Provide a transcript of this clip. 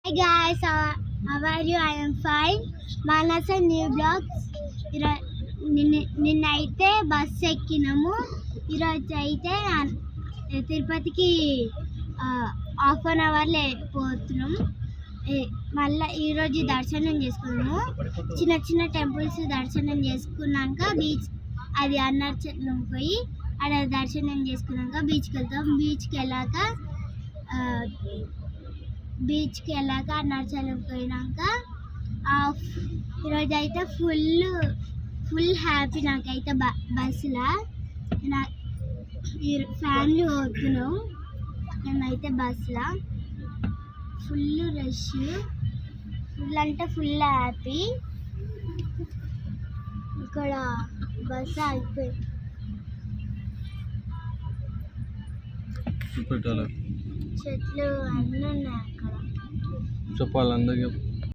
Hey guys, how are you? I am fine. Manasa new vlogs. నిన్నైతే bus ఎక్కినాము. ఈరోజు అయితే తిరుపతికి హాఫ్ అన్ అవర్లో పోతున్నాం. మళ్ళీ ఈరోజు దర్శనం చేసుకున్నాము. చిన్న చిన్న టెంపుల్స్ దర్శనం చేసుకున్నాక బీచ్ అది అరుణాచలం పోయి అక్కడ దర్శనం చేసుకున్నాక బీచ్కి వెళ్తాం. బీచ్కి వెళ్ళాక అరుణాచలం పోయినాక ఈరోజు అయితే ఫుల్ హ్యాపీ. నాకైతే బస్సులో ఫ్యామిలీ పోతున్నాం. మేమైతే బస్సులో ఫుల్ రష్, ఫుల్ అంటే ఫుల్ హ్యాపీ. ఇక్కడ బస్సు అయిపోయింది. చెట్లు అన్నీ ఉన్నాయి అక్కడ. చెప్పాలి అందరికీ.